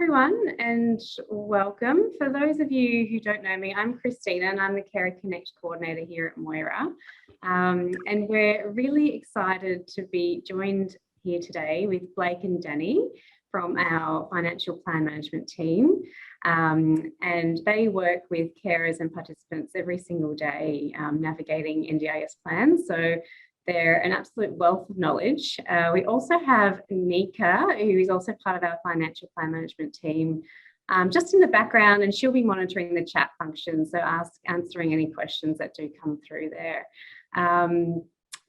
everyone, and welcome. For those of you who don't know me, I'm Christina and I'm the Carer Connect coordinator here at MOIRA. And we're really excited to be joined here today with Blake and Danny from our financial plan management team. And they work with carers and participants every single day navigating NDIS plans. So they're an absolute wealth of knowledge. We also have Nika, who is also part of our financial plan management team, just in the background, and she'll be monitoring the chat function, so answering any questions that do come through there.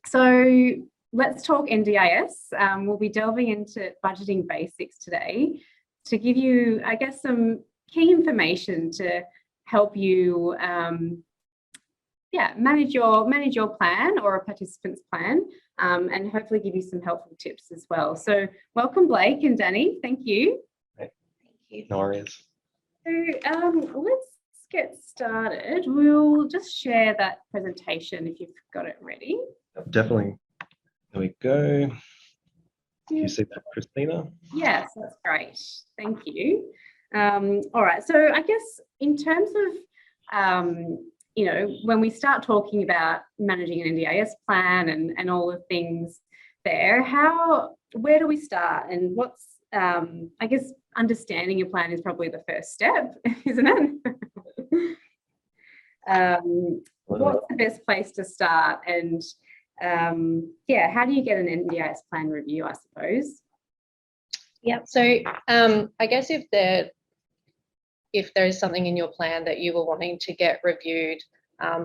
So let's talk NDIS. We'll be delving into budgeting basics today to give you, I guess, some key information to help you manage your plan or a participant's plan, and hopefully give you some helpful tips as well. So welcome, Blake and Danny. Thank you. Thank you. No worries. So let's get started. We'll just share that presentation if you've got it ready. Definitely. There we go. Do you see that, Christina? Yes, that's great. Thank you. All right. So I guess in terms of when we start talking about managing an NDIS plan and all the things there, where do we start? And what's, I guess, understanding your plan is probably the first step, isn't it? What's the best place to start? And how do you get an NDIS plan review, I suppose? Yeah, so I guess if there is something in your plan that you were wanting to get reviewed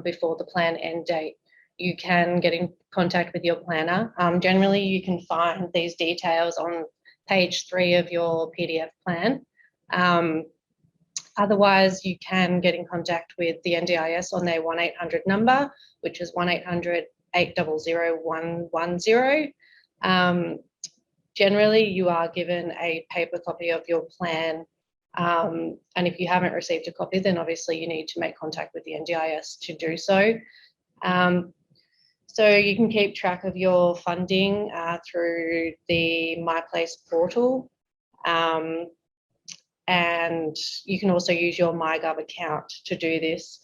before the plan end date, you can get in contact with your planner. Generally, you can find these details on page 3 of your PDF plan. Otherwise, you can get in contact with the NDIS on their 1-800 number, which is 1-800-800-110. Generally, you are given a paper copy of your plan. And if you haven't received a copy, then obviously you need to make contact with the NDIS to do so. So you can keep track of your funding through the MyPlace portal. And you can also use your MyGov account to do this.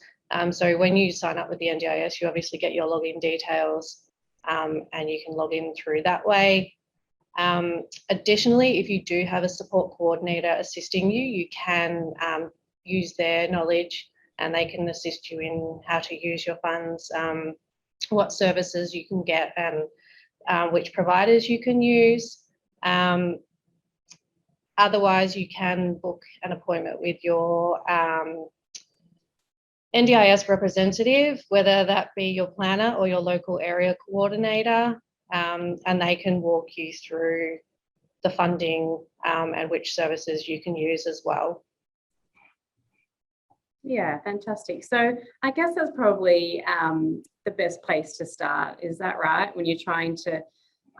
So when you sign up with the NDIS, you obviously get your login details, and you can log in through that way. Additionally, if you do have a support coordinator assisting you, you can use their knowledge and they can assist you in how to use your funds, what services you can get, and which providers you can use. Otherwise, you can book an appointment with your NDIS representative, whether that be your planner or your local area coordinator. And they can walk you through the funding and which services you can use as well. Yeah, fantastic. So I guess that's probably the best place to start. Is that right? When you're trying to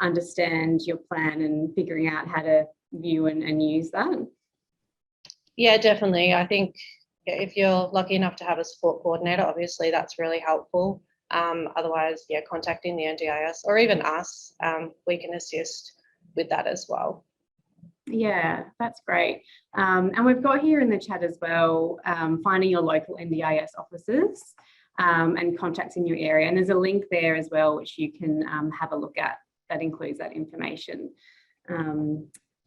understand your plan and figuring out how to view and use that? Yeah, definitely. I think if you're lucky enough to have a support coordinator, obviously that's really helpful. Otherwise, contacting the NDIS or even us, we can assist with that as well. Yeah, that's great. And we've got here in the chat as well, finding your local NDIS offices and contacts in your area. And there's a link there as well, which you can have a look at that includes that information.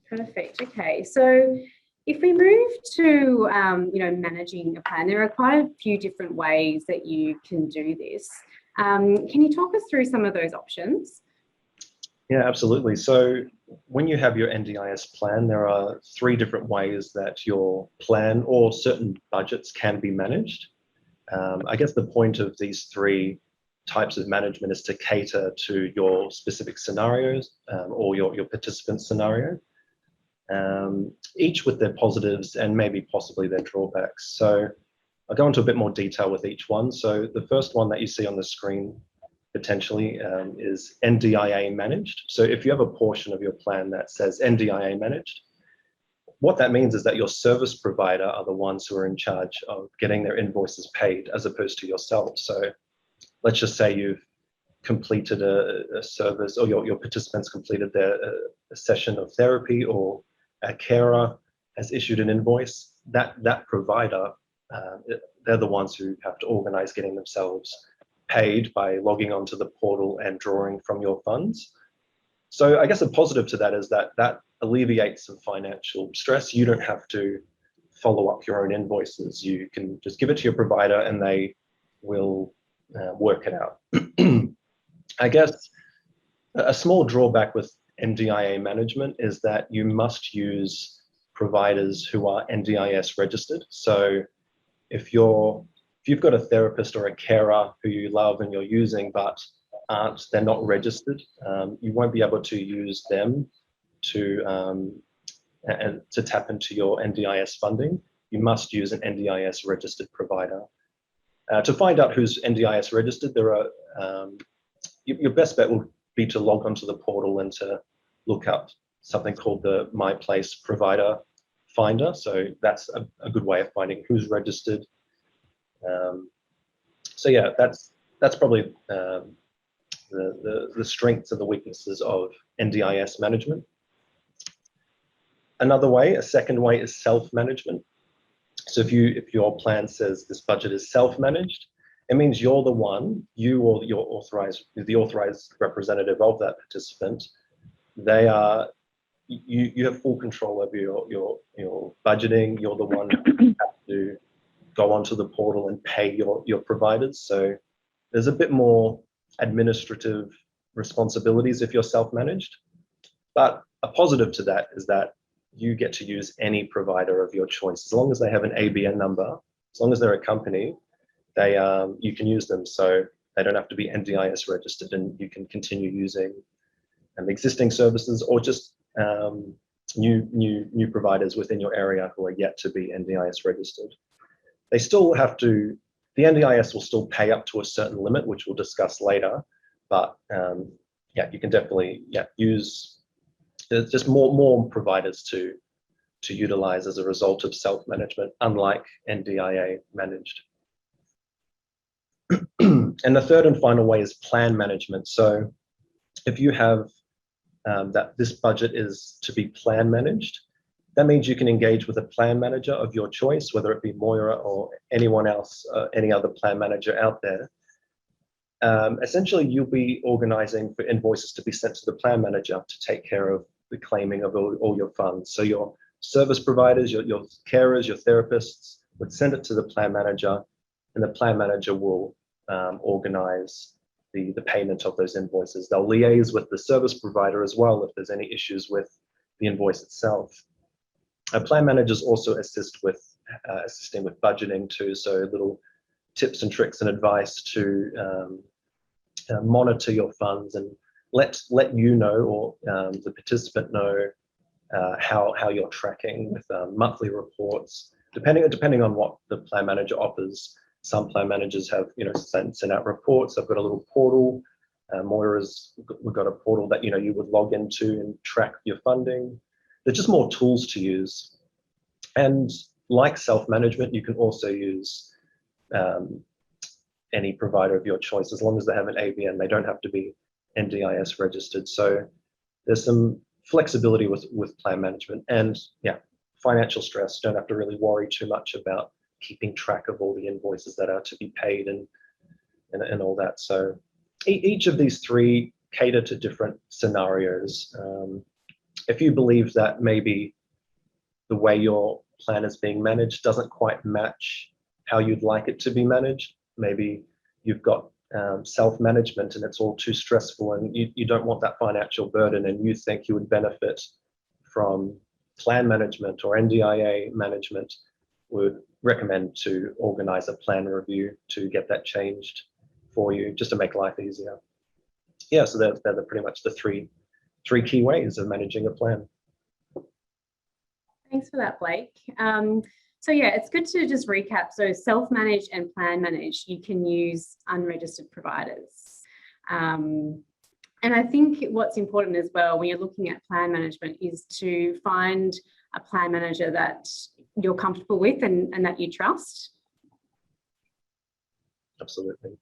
Perfect. Okay, so if we move to managing a plan, there are quite a few different ways that you can do this. Can you talk us through some of those options? Yeah, absolutely. So when you have your NDIS plan, there are 3 different ways that your plan or certain budgets can be managed. I guess the point of these 3 types of management is to cater to your specific scenarios or your participant scenario, each with their positives and maybe possibly their drawbacks. So I'll go into a bit more detail with each one. So the first one that you see on the screen potentially is NDIA managed. So if you have a portion of your plan that says NDIA managed, what that means is that your service provider are the ones who are in charge of getting their invoices paid as opposed to yourself. So let's just say you've completed a service, or your participants completed a session of therapy or a carer, has issued an invoice, that provider, they're the ones who have to organize getting themselves paid by logging onto the portal and drawing from your funds. So I guess a positive to that is that alleviates some financial stress. You don't have to follow up your own invoices. You can just give it to your provider and they will work it out. I guess a small drawback with NDIA management is that you must use providers who are NDIS registered. So if you've got a therapist or a carer who you love and you're using, but they're not registered, you won't be able to use them to tap into your NDIS funding. You must use an NDIS registered provider. To find out who's NDIS registered, there are your best bet will be to log onto the portal and to look up something called the My Place Provider Finder. So that's a good way of finding who's registered. So yeah, that's probably the strengths and the weaknesses of NDIS management. Another way, a second way, is self-management. So if your plan says this budget is self-managed, it means you're the one, you or the authorized representative of that participant, you have full control over your budgeting. You're the one who have to go onto the portal and pay your providers. So there's a bit more administrative responsibilities if you're self-managed. But a positive to that is that you get to use any provider of your choice. As long as they have an ABN number, as long as they're a company, you can use them. So they don't have to be NDIS registered, and you can continue using existing services or just new providers within your area who are yet to be NDIS registered. They still have to, the NDIS will still pay up to a certain limit, which we'll discuss later. But yeah, you can definitely use. There's just more providers to utilize as a result of self-management, unlike NDIA managed. And the third and final way is plan management. So if you have that this budget is to be plan managed, that means you can engage with a plan manager of your choice, whether it be MOIRA or anyone else, any other plan manager out there. Essentially, you'll be organizing for invoices to be sent to the plan manager to take care of the claiming of all your funds. So your service providers, your carers, your therapists would send it to the plan manager, and the plan manager will organize the payment of those invoices. They'll liaise with the service provider as well if there's any issues with the invoice itself. Plan managers also assisting with budgeting too, so little tips and tricks and advice to monitor your funds and let you know, or the participant know how you're tracking with monthly reports, depending on what the plan manager offers. Some plan managers have sent out reports. I've got a little portal. MOIRA's, we've got a portal that you would log into and track your funding. There's just more tools to use. And like self-management, you can also use any provider of your choice, as long as they have an ABN. They don't have to be NDIS registered. So there's some flexibility with plan management, and yeah, financial stress. Don't have to really worry too much about keeping track of all the invoices that are to be paid and all that. So each of these three cater to different scenarios. If you believe that maybe the way your plan is being managed doesn't quite match how you'd like it to be managed, maybe you've got self-management and it's all too stressful, and you don't want that financial burden, and you think you would benefit from plan management or NDIA management, would recommend to organize a plan review to get that changed for you, just to make life easier. Yeah, so they're pretty much the three key ways of managing a plan. Thanks for that, Blake. So yeah, it's good to just recap. So self-managed and plan managed, you can use unregistered providers. And I think what's important as well when you're looking at plan management is to find a plan manager that you're comfortable with and that you trust. Absolutely.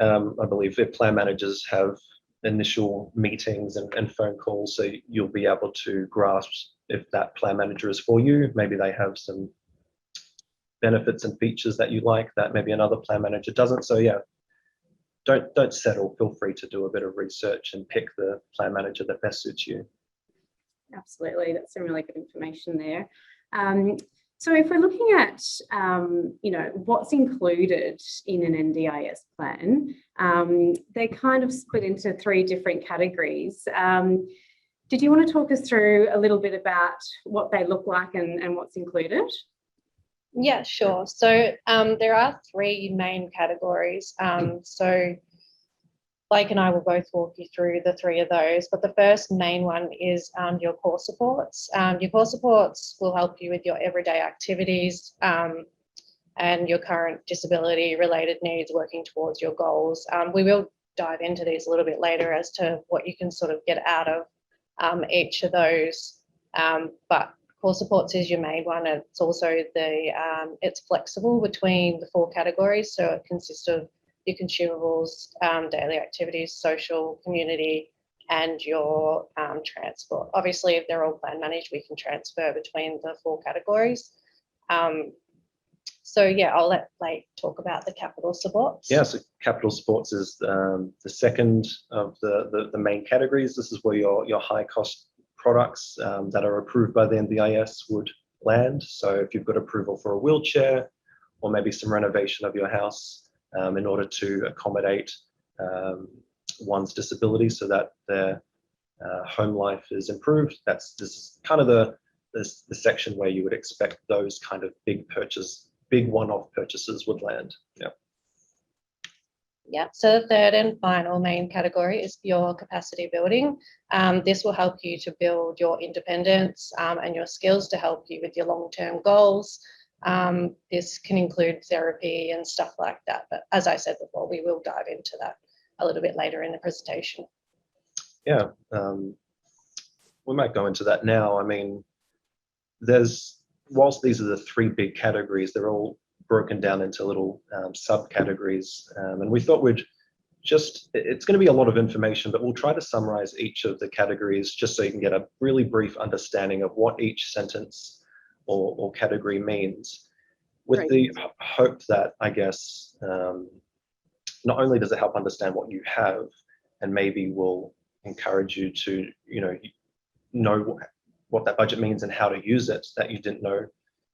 I believe if plan managers have initial meetings and phone calls, so you'll be able to grasp if that plan manager is for you. Maybe they have some benefits and features that you like that maybe another plan manager doesn't. So yeah, don't settle. Feel free to do a bit of research and pick the plan manager that best suits you. Absolutely, that's some really good information there. So if we're looking at, what's included in an NDIS plan, they're kind of split into 3 different categories. Did you want to talk us through a little bit about what they look like and what's included? Yeah, sure. So there are 3 main categories. So Blake and I will both walk you through the 3 of those, but the first main one is your core supports. Your core supports will help you with your everyday activities and your current disability-related needs, working towards your goals. We will dive into these a little bit later as to what you can sort of get out of each of those, but core supports is your main one. It's also it's flexible between the 4 categories, so it consists of your consumables, daily activities, social, community, and your transport. Obviously, if they're all plan managed, we can transfer between the 4 categories. So yeah, I'll let Blake talk about the capital supports. Yeah, so capital supports is the second of the main categories. This is where your high cost products that are approved by the NDIS would land. So if you've got approval for a wheelchair or maybe some renovation of your house, in order to accommodate one's disability so that their home life is improved. This is kind of the section where you would expect those kind of big one-off purchases would land. Yeah. Yeah, so the third and final main category is your capacity building. This will help you to build your independence and your skills to help you with your long-term goals. This can include therapy and stuff like that. But as I said before, we will dive into that a little bit later in the presentation. Yeah, we might go into that now. I mean, whilst these are the 3 big categories, they're all broken down into little subcategories. And we thought it's going to be a lot of information, but we'll try to summarize each of the categories just so you can get a really brief understanding of what each sentence or category means, with Great. the hope that, I guess, not only does it help understand what you have and maybe will encourage you to know what that budget means and how to use it that you didn't know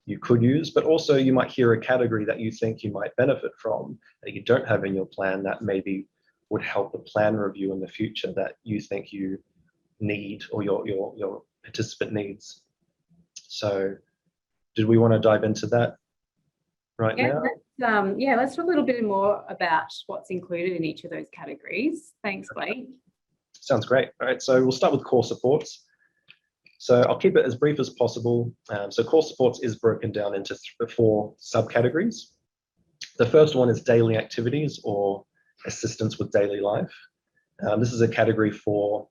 you could use, but also you might hear a category that you think you might benefit from that you don't have in your plan that maybe would help the plan review in the future that you think you need or your participant needs. So did we want to dive into that now? Let's talk a little bit more about what's included in each of those categories. Thanks, Blake. Sounds great. All right, so we'll start with core supports. So I'll keep it as brief as possible. So core supports is broken down into 4 subcategories. The first one is daily activities or assistance with daily life. This is a category for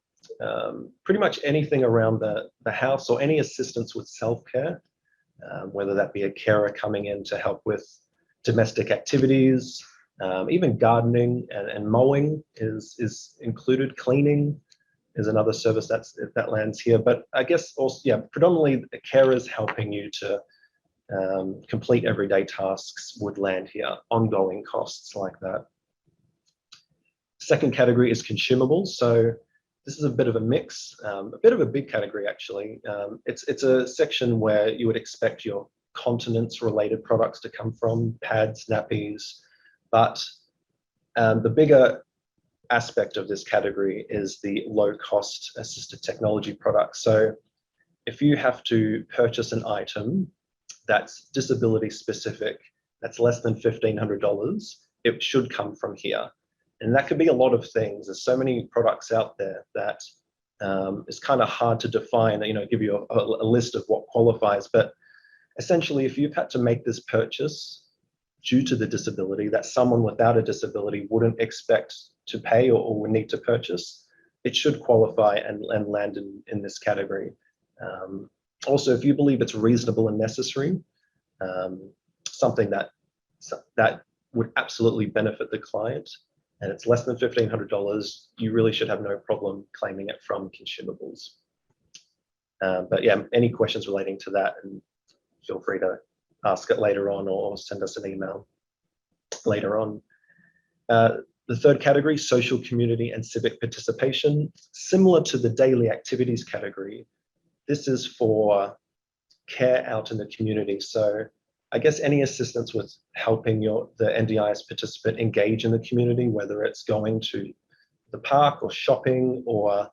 pretty much anything around the house or any assistance with self-care, whether that be a carer coming in to help with domestic activities, even gardening and mowing is included. Cleaning is another service that lands here. But I guess also, yeah, predominantly the carers helping you to complete everyday tasks would land here, ongoing costs like that. Second category is consumables. So this is a bit of a mix, a bit of a big category actually. It's a section where you would expect your continence related products to come from, pads, nappies, but the bigger aspect of this category is the low cost assistive technology products. So if you have to purchase an item that's disability specific, that's less than $1,500, it should come from here. And that could be a lot of things. There's so many products out there that it's kind of hard to define, give you a list of what qualifies. But essentially, if you've had to make this purchase due to the disability that someone without a disability wouldn't expect to pay or would need to purchase, it should qualify and land in this category. Also, if you believe it's reasonable and necessary, something that would absolutely benefit the client, and it's less than $1,500, you really should have no problem claiming it from Consumables. But yeah, any questions relating to that, and feel free to ask it later on or send us an email later on. The third category, social, community, and civic participation. Similar to the daily activities category, this is for care out in the community. So I guess any assistance with helping the NDIS participant engage in the community, whether it's going to the park or shopping or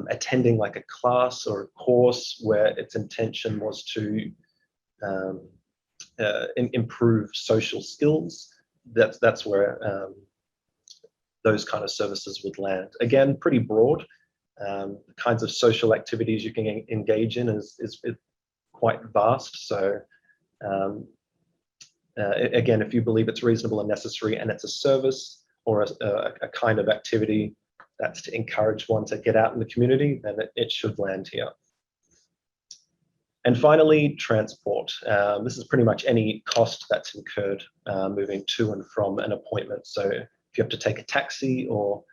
attending like a class or a course where its intention was to improve social skills. That's where those kind of services would land. Again, pretty broad. The kinds of social activities you can engage in is quite vast. So again, if you believe it's reasonable and necessary and it's a service or a kind of activity that's to encourage one to get out in the community, then it should land here. And finally, transport. This is pretty much any cost that's incurred moving to and from an appointment. So if you have to take a taxi or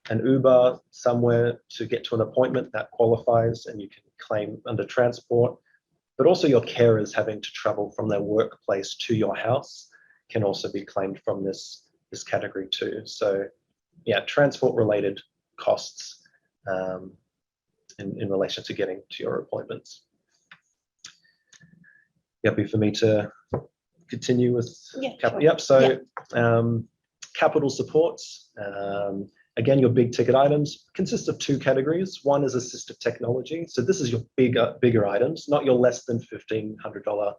an Uber somewhere to get to an appointment, that qualifies and you can claim under transport. But also your carers having to travel from their workplace to your house can also be claimed from this category too. So yeah, transport related costs in relation to getting to your appointments. Happy for me to continue with capital? Yep. So capital supports. Again, your big ticket items consist of two categories. One is assistive technology. So this is your bigger items, not your less than $1,500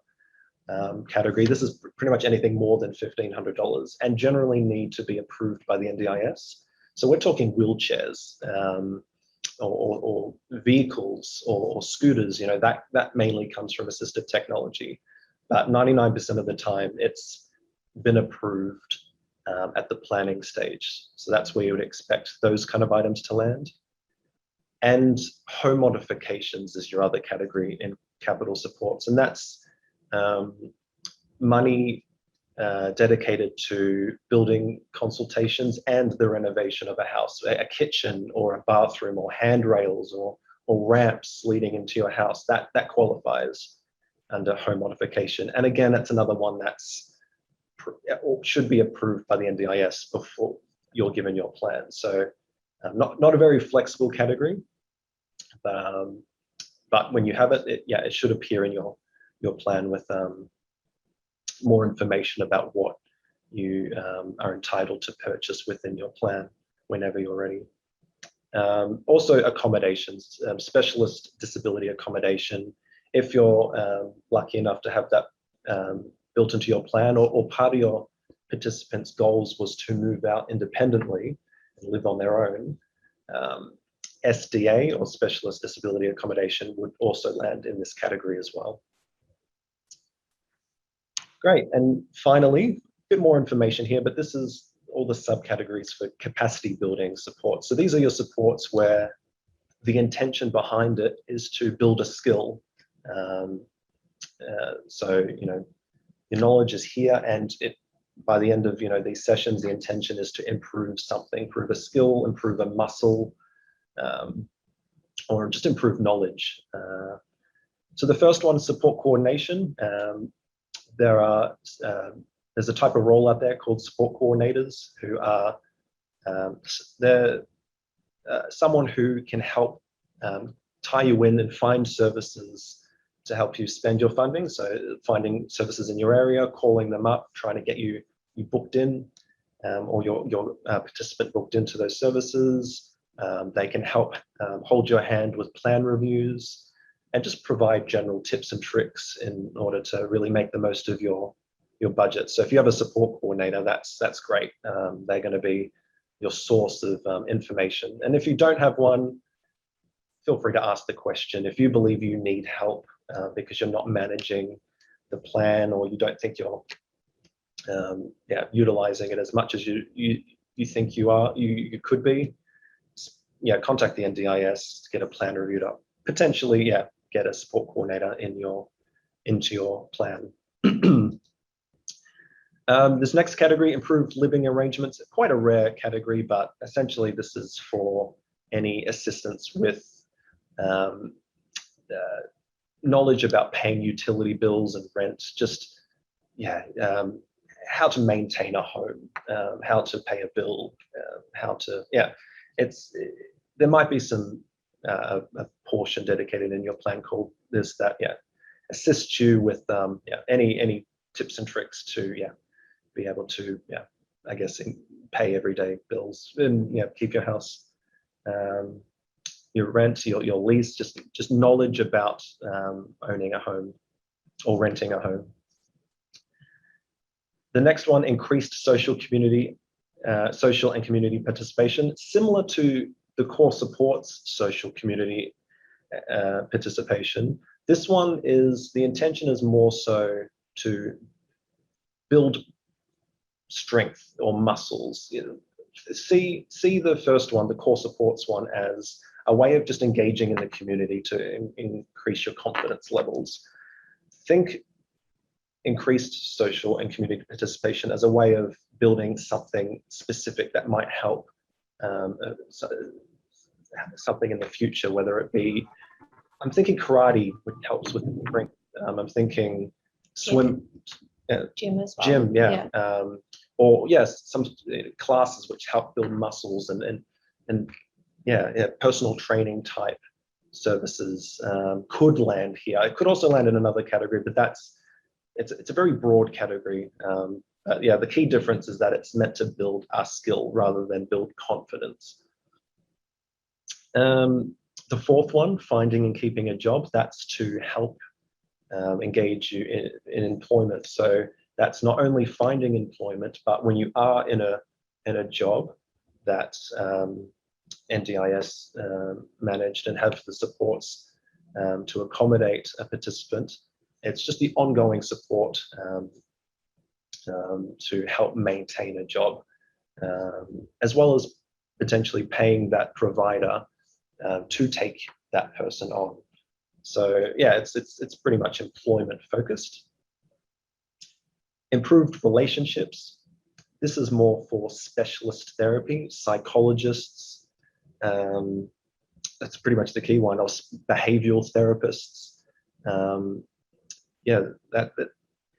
category. This is pretty much anything more than $1,500 and generally need to be approved by the NDIS. So we're talking wheelchairs or vehicles or scooters. You know, that mainly comes from assistive technology. But 99% of the time, it's been approved at the planning stage. So that's where you would expect those kind of items to land. And home modifications is your other category in capital supports. And that's money dedicated to building consultations and the renovation of a house, a kitchen or a bathroom or handrails or ramps leading into your house. That qualifies under home modification. And again, that's another one that's should be approved by the NDIS before you're given your plan. So not a very flexible category, but when you have it, it should appear in your plan with more information about what you are entitled to purchase within your plan whenever you're ready. Also accommodations, specialist disability accommodation. If you're lucky enough to have that built into your plan, or part of your participants' goals was to move out independently and live on their own, SDA or specialist disability accommodation would also land in this category as well. Great, and finally, a bit more information here, but this is all the subcategories for capacity building support. So these are your supports where the intention behind it is to build a skill. So, you know, your knowledge is here, and by the end of these sessions, the intention is to improve something, improve a skill, improve a muscle, or just improve knowledge. So the first one is support coordination. There's a type of role out there called support coordinators, who are someone who can help tie you in and find services to help you spend your funding. So finding services in your area, calling them up, trying to get you booked in, or your participant booked into those services. They can help hold your hand with plan reviews and just provide general tips and tricks in order to really make the most of your budget. So if you have a support coordinator, that's great. They're going to be your source of information. And if you don't have one, feel free to ask the question. If you believe you need help because you're not managing the plan, or you don't think you're utilizing it as much as you think you could be, contact the NDIS to get a plan reviewed up. Potentially, get a support coordinator into your plan. This next category, improved living arrangements, quite a rare category, but essentially this is for any assistance with knowledge about paying utility bills and rent, just, yeah, how to maintain a home, how to pay a bill, how to, yeah, there might be some a portion dedicated in your plan called this that, yeah, assists you with yeah, any tips and tricks to, yeah, be able to, yeah, I guess pay everyday bills and, yeah, keep your house, your rent, your lease, just knowledge about owning a home or renting a home. The next one, increased social and community participation, similar to the core supports social community participation. This one is, the intention is more so to build strength or muscles. You know, see the first one, the core supports one, as a way of just engaging in the community to increase your confidence levels. Think increased social and community participation as a way of building something specific that might help something in the future, whether it be, I'm thinking karate, which helps with strength. I'm thinking swim, gym as well. Gym, yeah. Or yes, some classes which help build muscles and yeah, personal training type services could land here. It could also land in another category, but it's a very broad category. Yeah, the key difference is that it's meant to build a skill rather than build confidence. The fourth one, finding and keeping a job, that's to help engage you in employment. So that's not only finding employment, but when you are in a job that NDIS managed and have the supports to accommodate a participant, it's just the ongoing support to help maintain a job, as well as potentially paying that provider to take that person on. So yeah, it's pretty much employment focused. Improved relationships. This is more for specialist therapy, psychologists. That's pretty much the key one. Or behavioral therapists. Yeah, they're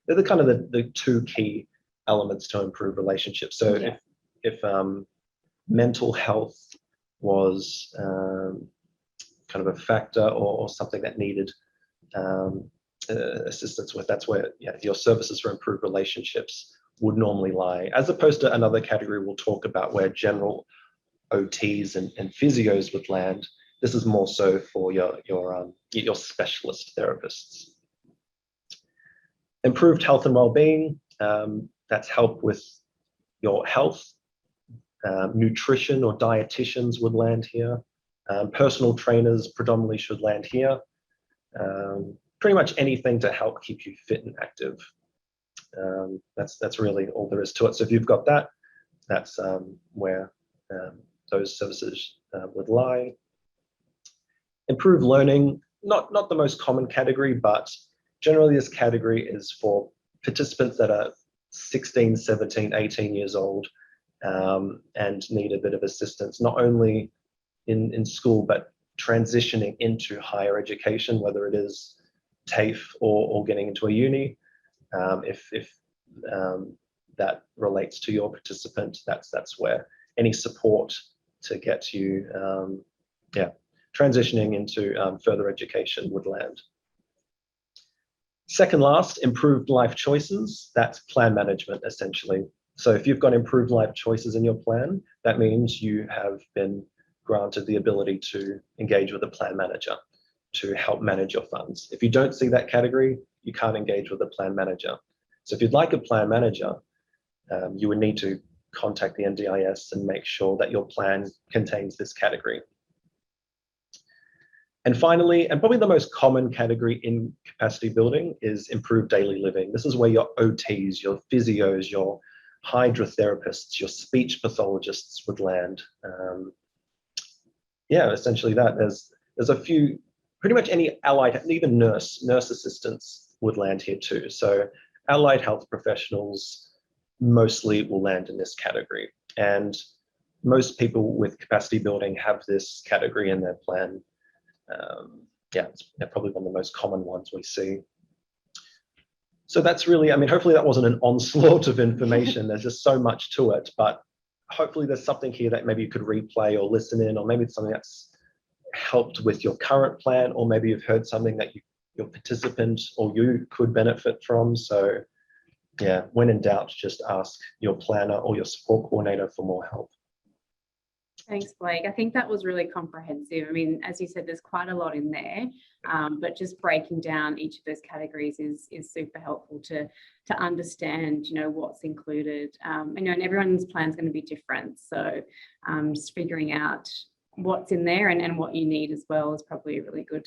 the kind of the two key elements to improve relationships. So yeah, if mental health was kind of a factor or something that needed assistance with, that's where, yeah, your services for improved relationships would normally lie, as opposed to another category we'll talk about where general OTs and physios would land. This is more so for your specialist therapists. Improved health and well-being, that's help with your health. Nutrition or dietitians would land here. Personal trainers predominantly should land here. Pretty much anything to help keep you fit and active. That's really all there is to it. So if you've got that, that's where those services would lie. Improved learning, not the most common category, but generally this category is for participants that are 16, 17, 18 years old and need a bit of assistance, not only in school, but transitioning into higher education, whether it is TAFE or getting into a uni. If that relates to your participant, that's where any support to get you yeah, transitioning into further education would land. Second last, improved life choices. That's plan management, essentially. So if you've got improved life choices in your plan, that means you have been granted the ability to engage with a plan manager to help manage your funds. If you don't see that category, you can't engage with a plan manager. So if you'd like a plan manager, you would need to contact the NDIS and make sure that your plan contains this category. And finally, and probably the most common category in capacity building, is improved daily living. This is where your OTs, your physios, your hydrotherapists, your speech pathologists would land. Yeah, essentially that. There's a few, pretty much any allied, even nurse assistants would land here too. So allied health professionals, mostly will land in this category. And most people with capacity building have this category in their plan. Yeah, it's probably one of the most common ones we see. So that's really, I mean, hopefully that wasn't an onslaught of information. There's just so much to it, but hopefully there's something here that maybe you could replay or listen in, or maybe it's something that's helped with your current plan, or maybe you've heard something that your participant or you could benefit from. So yeah, when in doubt, just ask your planner or your support coordinator for more help. Thanks, Blake. I think that was really comprehensive. I mean, as you said, there's quite a lot in there, but just breaking down each of those categories is super helpful to understand, you know, what's included. You know, and everyone's plan is going to be different. So just figuring out what's in there and what you need as well is probably a really good,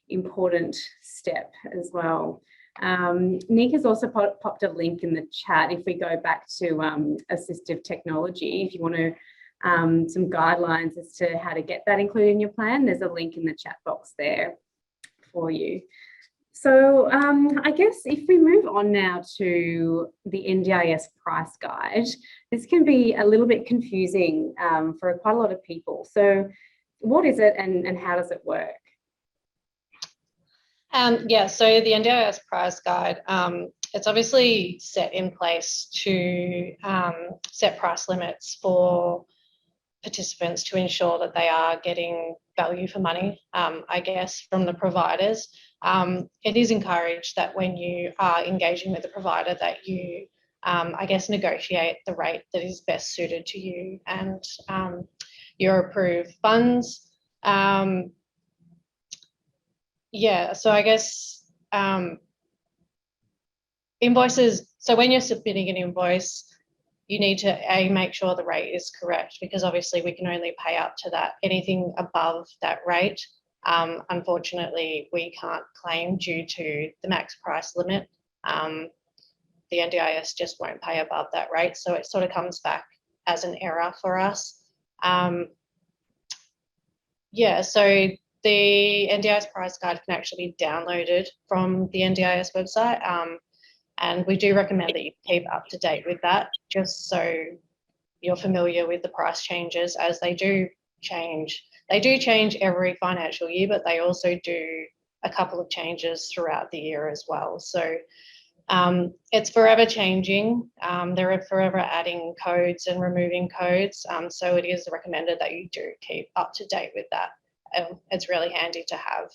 important step as well. Nick has also popped a link in the chat. If we go back to assistive technology, if you want to some guidelines as to how to get that included in your plan, there's a link in the chat box there for you. So I guess if we move on now to the NDIS price guide, this can be a little bit confusing for quite a lot of people. So what is it and how does it work? Yeah, so the NDIS price guide, it's obviously set in place to set price limits for participants to ensure that they are getting value for money, I guess, from the providers. It is encouraged that when you are engaging with the provider that you, I guess, negotiate the rate that is best suited to you and your approved funds. Yeah, so I guess invoices, so when you're submitting an invoice, you need to make sure the rate is correct, because obviously we can only pay up to that. Anything above that rate, unfortunately, we can't claim due to the max price limit. The NDIS just won't pay above that rate, so it sort of comes back as an error for us. Yeah, so the NDIS price guide can actually be downloaded from the NDIS website. And we do recommend that you keep up to date with that, just so you're familiar with the price changes, as they do change. They do change every financial year, but they also do a couple of changes throughout the year as well. So it's forever changing. They're forever adding codes and removing codes. So it is recommended that you do keep up to date with that. It's really handy to have.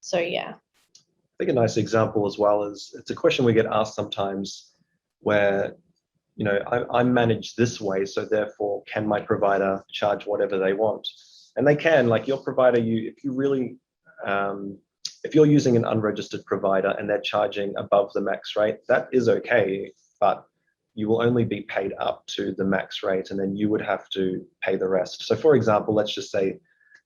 So yeah. I think a nice example as well is, it's a question we get asked sometimes where, you know, I'm managed this way, so therefore can my provider charge whatever they want? And they can, like your provider, if you really, if you're using an unregistered provider and they're charging above the max rate, that is okay, but you will only be paid up to the max rate and then you would have to pay the rest. So for example, let's just say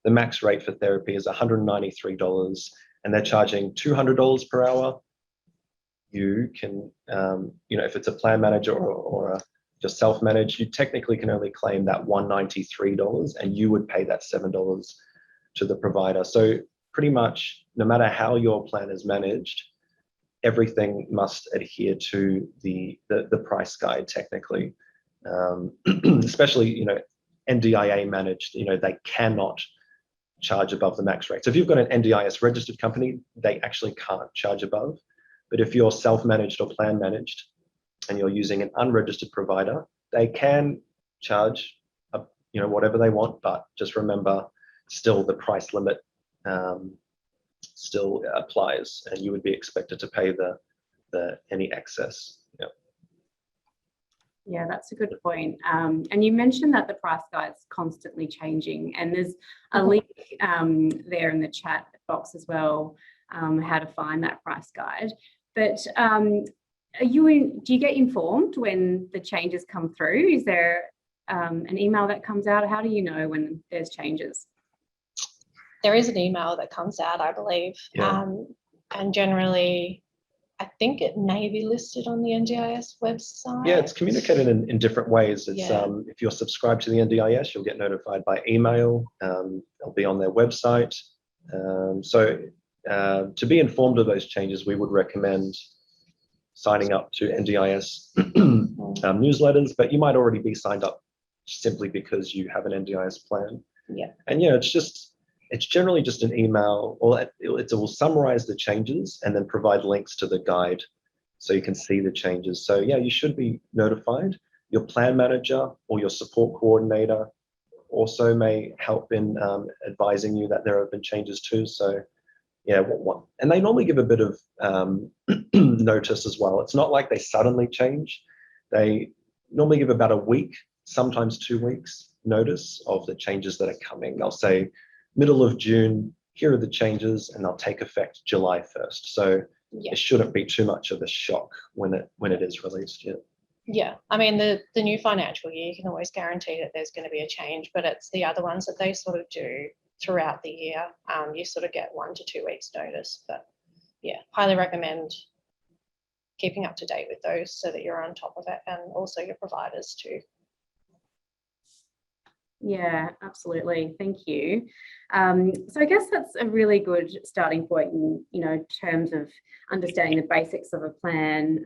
the max rate for therapy is $193 and they're charging $200 per hour. You can, you know, if it's a plan manager or just self-managed, you technically can only claim that $193 and you would pay that $7 to the provider. So pretty much no matter how your plan is managed, everything must adhere to the price guide technically. Especially, you know, NDIA managed, you know, they cannot charge above the max rate. So if you've got an NDIS registered company, they actually can't charge above. But if you're self-managed or plan managed and you're using an unregistered provider, they can charge, you know, whatever they want, but just remember, still the price limit still applies, and you would be expected to pay the any excess. Yeah. Yeah, that's a good point. And you mentioned that the price guide's constantly changing, and there's a link there in the chat box as well, how to find that price guide. But do you get informed when the changes come through? Is there an email that comes out? How do you know when there's changes? There is an email that comes out, I believe. Yeah. And generally, I think it may be listed on the NDIS website. Yeah, it's communicated in different ways. It's if you're subscribed to the NDIS, you'll get notified by email. It'll be on their website. So to be informed of those changes, we would recommend signing up to NDIS newsletters, but you might already be signed up simply because you have an NDIS plan. Yeah. And it's generally just an email, or it will summarize the changes and then provide links to the guide so you can see the changes. So yeah, you should be notified. Your plan manager or your support coordinator also may help in advising you that there have been changes too. So yeah, and they normally give a bit of notice as well. It's not like they suddenly change. They normally give about a week, sometimes 2 weeks notice of the changes that are coming. They'll say middle of June, here are the changes, and they'll take effect July 1st. So it shouldn't be too much of a shock when it is released yet. Yeah, I mean, the new financial year, you can always guarantee that there's going to be a change, but it's the other ones that they sort of do throughout the year. You sort of get 1 to 2 weeks notice, but yeah, highly recommend keeping up to date with those so that you're on top of it, and also your providers too. Yeah, absolutely. Thank you. So I guess that's a really good starting point in, terms of understanding the basics of a plan.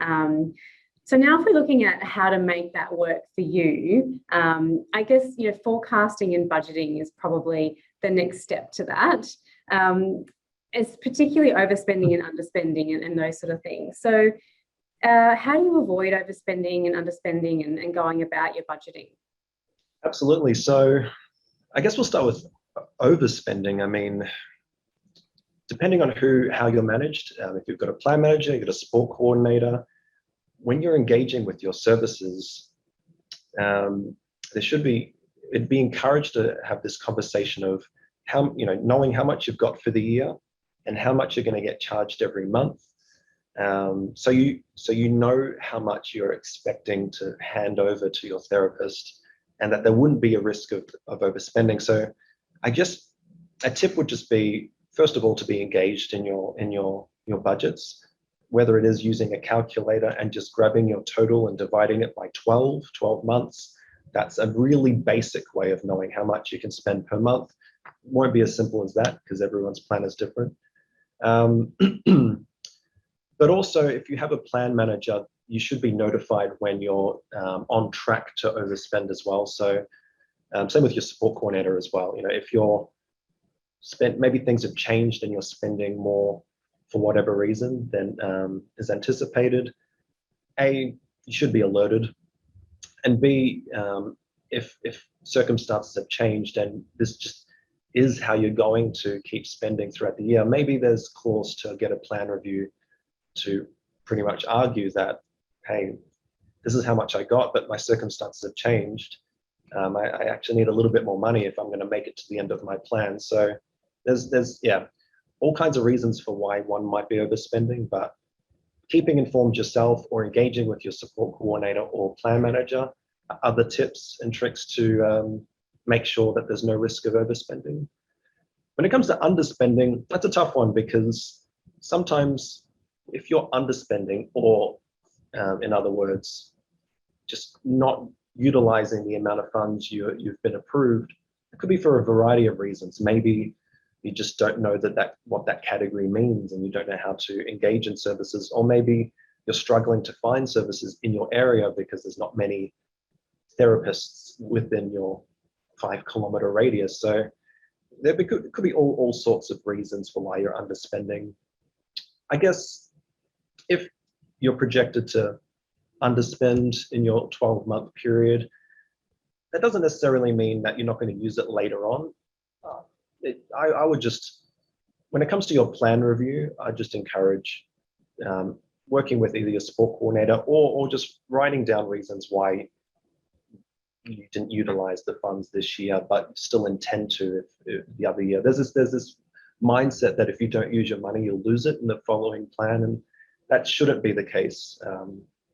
So now if we're looking at how to make that work for you, I guess, forecasting and budgeting is probably the next step to that. It's particularly overspending and underspending and those sort of things. So how do you avoid overspending and underspending and going about your budgeting? Absolutely. So I guess we'll start with overspending. I mean, depending on how you're managed, if you've got a plan manager, you've got a support coordinator, when you're engaging with your services, it'd be encouraged to have this conversation of how, knowing how much you've got for the year and how much you're going to get charged every month. So you know how much you're expecting to hand over to your therapist, and that there wouldn't be a risk of overspending. So I guess a tip would just be, first of all, to be engaged in your budgets, whether it is using a calculator and just grabbing your total and dividing it by 12 months. That's a really basic way of knowing how much you can spend per month. It won't be as simple as that because everyone's plan is different. But also, if you have a plan manager, you should be notified when you're on track to overspend as well. So same with your support coordinator as well. If you're maybe things have changed and you're spending more for whatever reason than is anticipated, A, you should be alerted, and B, if circumstances have changed and this just is how you're going to keep spending throughout the year, maybe there's cause to get a plan review to pretty much argue that, hey, this is how much I got, but my circumstances have changed. I actually need a little bit more money if I'm going to make it to the end of my plan. So there's all kinds of reasons for why one might be overspending, but keeping informed yourself or engaging with your support coordinator or plan manager are other tips and tricks to make sure that there's no risk of overspending. When it comes to underspending, that's a tough one, because sometimes if you're underspending, or in other words, just not utilizing the amount of funds you've been approved, it could be for a variety of reasons. Maybe you just don't know what that category means and you don't know how to engage in services, or maybe you're struggling to find services in your area because there's not many therapists within your 5-kilometer radius. So there could be all sorts of reasons for why you're underspending. I guess if you're projected to underspend in your 12-month period, that doesn't necessarily mean that you're not going to use it later on. I would just, when it comes to your plan review, I just encourage working with either your support coordinator or just writing down reasons why you didn't utilize the funds this year, but still intend to if the other year. There's this mindset that if you don't use your money, you'll lose it in the following plan, and that shouldn't be the case,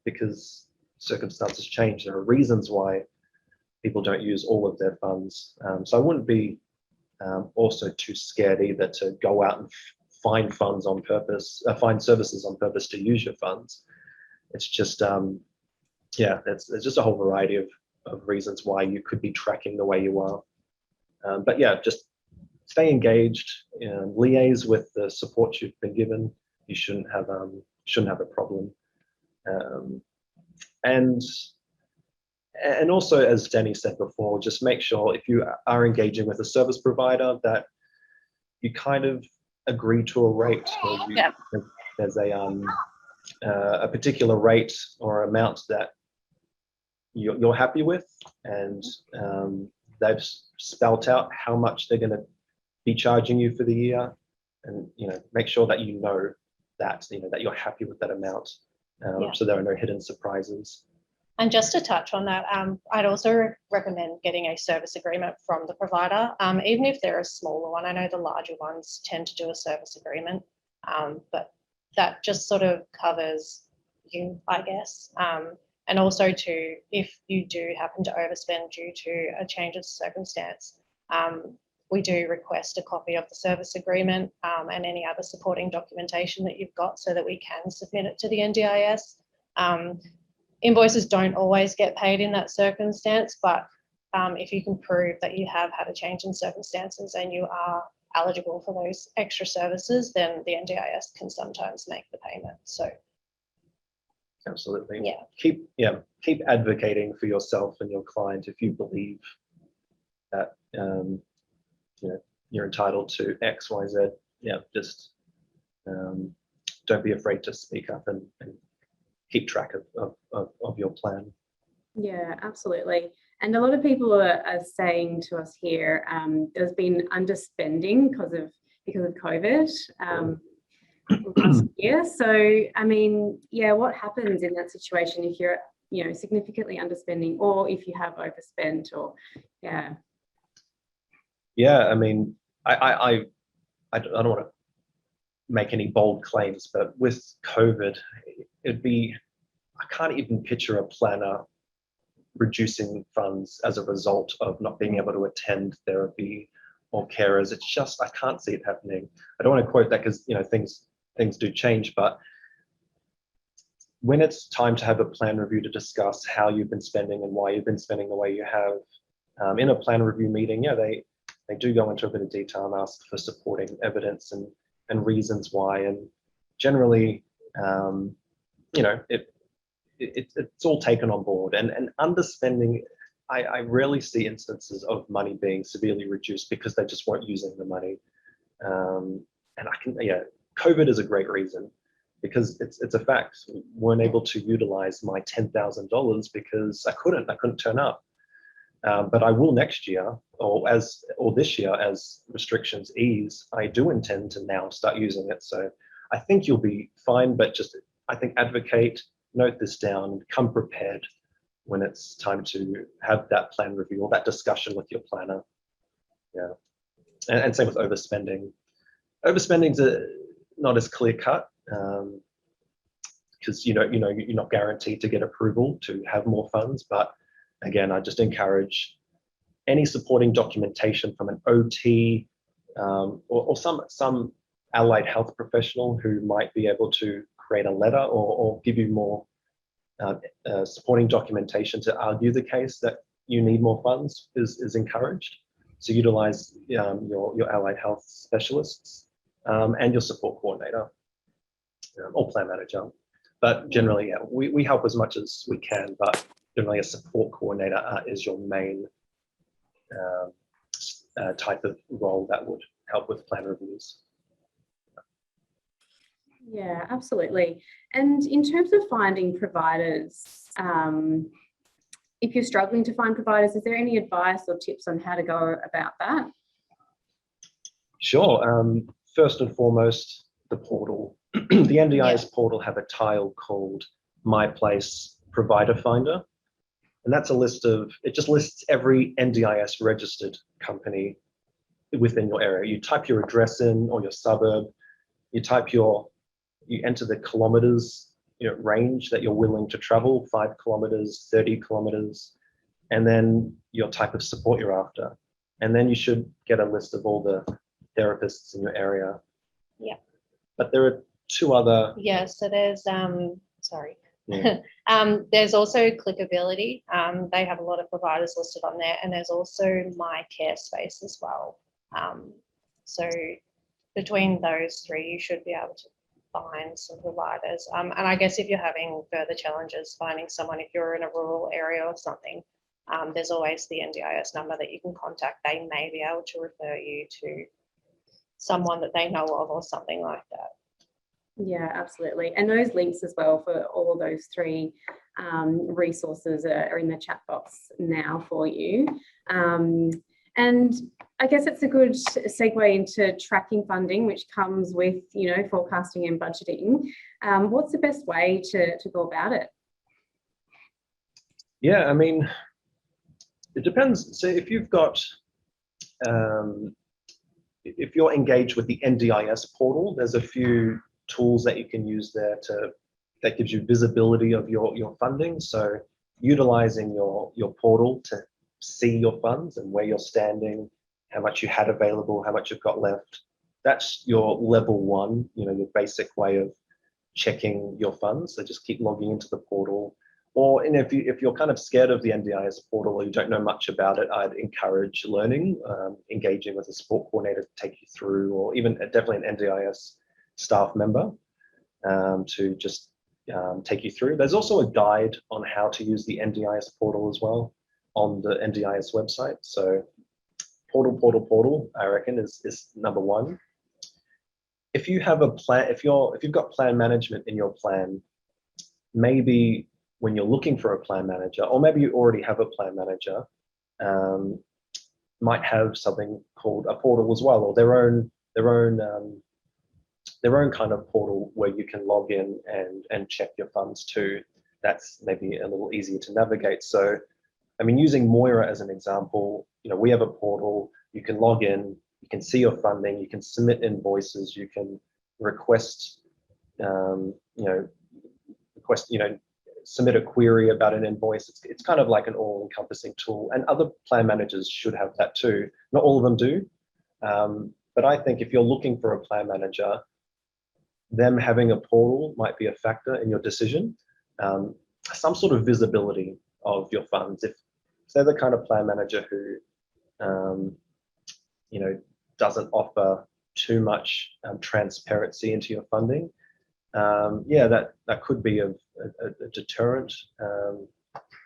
because circumstances change. There are reasons why people don't use all of their funds. So I wouldn't be also too scared either to go out and find funds on purpose, find services on purpose to use your funds. It's just, there's just a whole variety of reasons why you could be tracking the way you are. But yeah, just stay engaged, liaise with the support you've been given. You shouldn't have a problem. And And also, as Danny said before, just make sure if you are engaging with a service provider that you kind of agree to a rate, or there's a particular rate or amount that you're happy with, and they've spelt out how much they're going to be charging you for the year, and make sure that that you're happy with that amount, so there are no hidden surprises. And just to touch on that, I'd also recommend getting a service agreement from the provider, even if they're a smaller one. I know the larger ones tend to do a service agreement, but that just sort of covers you, I guess. And also too, if you do happen to overspend due to a change of circumstance, we do request a copy of the service agreement and any other supporting documentation that you've got, so that we can submit it to the NDIS. Invoices don't always get paid in that circumstance, but if you can prove that you have had a change in circumstances and you are eligible for those extra services, then the NDIS can sometimes make the payment. So absolutely, keep advocating for yourself and your client if you believe that you're entitled to X, Y, Z. Just don't be afraid to speak up and keep track of your plan. Yeah, absolutely. And a lot of people are saying to us here, there's been underspending because of COVID last year. So, I mean, what happens in that situation if you're, significantly underspending, or if you have overspent, or I mean, I don't want to make any bold claims, but with COVID, I can't even picture a planner reducing funds as a result of not being able to attend therapy or carers. It's just, I can't see it happening. I don't want to quote that because things do change, but when it's time to have a plan review to discuss how you've been spending and why you've been spending the way you have, in a plan review meeting, they do go into a bit of detail and ask for supporting evidence and reasons why, and generally, it's all taken on board. And underspending, I rarely see instances of money being severely reduced because they just weren't using the money. And COVID is a great reason, because it's a fact. We weren't able to utilize my $10,000 because I couldn't turn up. But I will next year, or this year, as restrictions ease. I do intend to now start using it. So I think you'll be fine, but I think advocate, note this down, come prepared when it's time to have that plan review or that discussion with your planner. And same with overspending. Overspending's not as clear cut, because you're not guaranteed to get approval to have more funds. But again, I just encourage any supporting documentation from an OT or some allied health professional who might be able to create a letter or give you more supporting documentation to argue the case that you need more funds is encouraged. So utilize your allied health specialists and your support coordinator or plan manager. But generally, we help as much as we can, but generally a support coordinator is your main type of role that would help with plan reviews. Yeah, absolutely. And in terms of finding providers, if you're struggling to find providers, is there any advice or tips on how to go about that? Sure. First and foremost, the portal. The NDIS portal have a tile called My Place Provider Finder. And that's it just lists every NDIS registered company within your area. You type your address in or your suburb, you enter the kilometers range that you're willing to travel, 5 kilometers, 30 kilometers, and then your type of support you're after. And then you should get a list of all the therapists in your area. Yeah. But there are 2 other. Yeah, so there's, sorry. Yeah. There's also Clickability. They have a lot of providers listed on there, and there's also My Care Space as well. So between those 3, you should be able to find some providers. And I guess if you're having further challenges finding someone, if you're in a rural area or something, there's always the NDIS number that you can contact. They may be able to refer you to someone that they know of or something like that. Yeah, absolutely. And those links as well for all of those three resources are in the chat box now for you. And I guess it's a good segue into tracking funding, which comes with, you know, forecasting and budgeting. What's the best way to go about it? Yeah, I mean, it depends. So if you've got, if you're engaged with the NDIS portal, there's a few tools that you can use there that gives you visibility of your funding. So utilizing your portal to see your funds and where you're standing, how much you had available, how much you've got left. That's your level one, you know, your basic way of checking your funds. So just keep logging into the portal. Or if you're kind of scared of the NDIS portal or you don't know much about it, I'd encourage learning, engaging with a support coordinator to take you through, or even definitely an NDIS staff member to just take you through. There's also a guide on how to use the NDIS portal as well on the NDIS website. So portal, I reckon is number one. If you have a plan, if you've got plan management in your plan, maybe when you're looking for a plan manager, or maybe you already have a plan manager, might have something called a portal as well, or their own kind of portal where you can log in and check your funds too. That's maybe a little easier to navigate. So, I mean, using MOIRA as an example, you know, we have a portal. You can log in, you can see your funding, you can submit invoices, you can request, submit a query about an invoice. It's kind of like an all-encompassing tool, and other plan managers should have that too. Not all of them do, but I think if you're looking for a plan manager, them having a portal might be a factor in your decision. Some sort of visibility of your funds. If they're the kind of plan manager who, doesn't offer too much transparency into your funding, that could be a deterrent.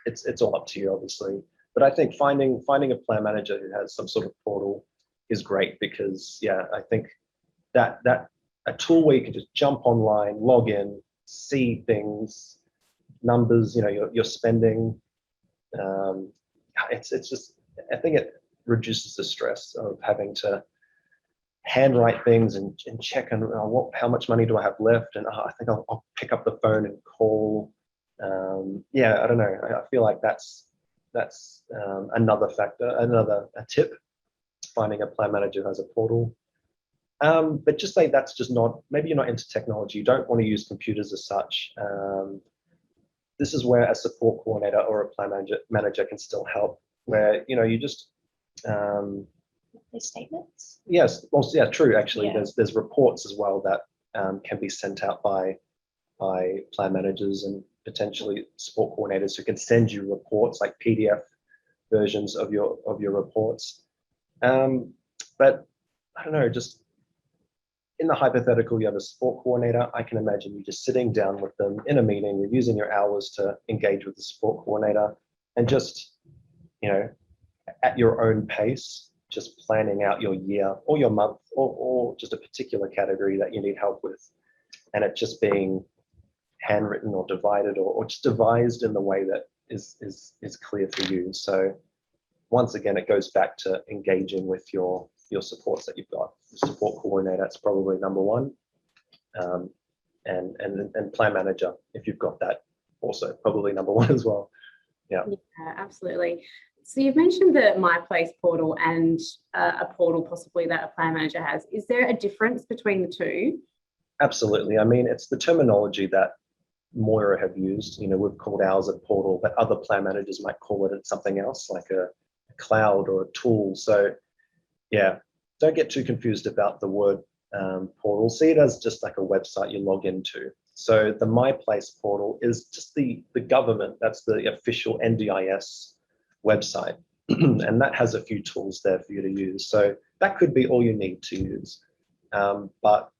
It's all up to you, obviously. But I think finding a plan manager who has some sort of portal is great, because I think that a tool where you can just jump online, log in, see things, numbers, your spending. It's just, I think it reduces the stress of having to handwrite things and check on how much money do I have left, and I think I'll pick up the phone and call. I don't know. I feel like that's another factor, a tip, finding a plan manager who has a portal. But just say that's just not, maybe you're not into technology, you don't want to use computers as such. This is where a support coordinator or a plan manager can still help, where you just the statements. Yes, well, yeah, true. Actually, there's reports as well that can be sent out by plan managers and potentially support coordinators who can send you reports, like PDF versions of your reports. But I don't know, just in the hypothetical, you have a support coordinator. I can imagine you just sitting down with them in a meeting. You're using your hours to engage with the support coordinator, and just at your own pace, just planning out your year or your month or just a particular category that you need help with, and it just being handwritten or divided or just devised in the way that is clear for you. So once again, it goes back to engaging with your supports that you've got. The support coordinator, that's probably number one, and plan manager, if you've got that, also probably number one as well. Yeah, absolutely. So you've mentioned the My Place portal and a portal possibly that a plan manager has. Is there a difference between the two? Absolutely. I mean, it's the terminology that MOIRA have used. We've called ours a portal, but other plan managers might call it something else, like a cloud or a tool. So don't get too confused about the word portal. See it as just like a website you log into. So the My Place portal is just the government, that's the official NDIS website, and that has a few tools there for you to use. So that could be all you need to use. But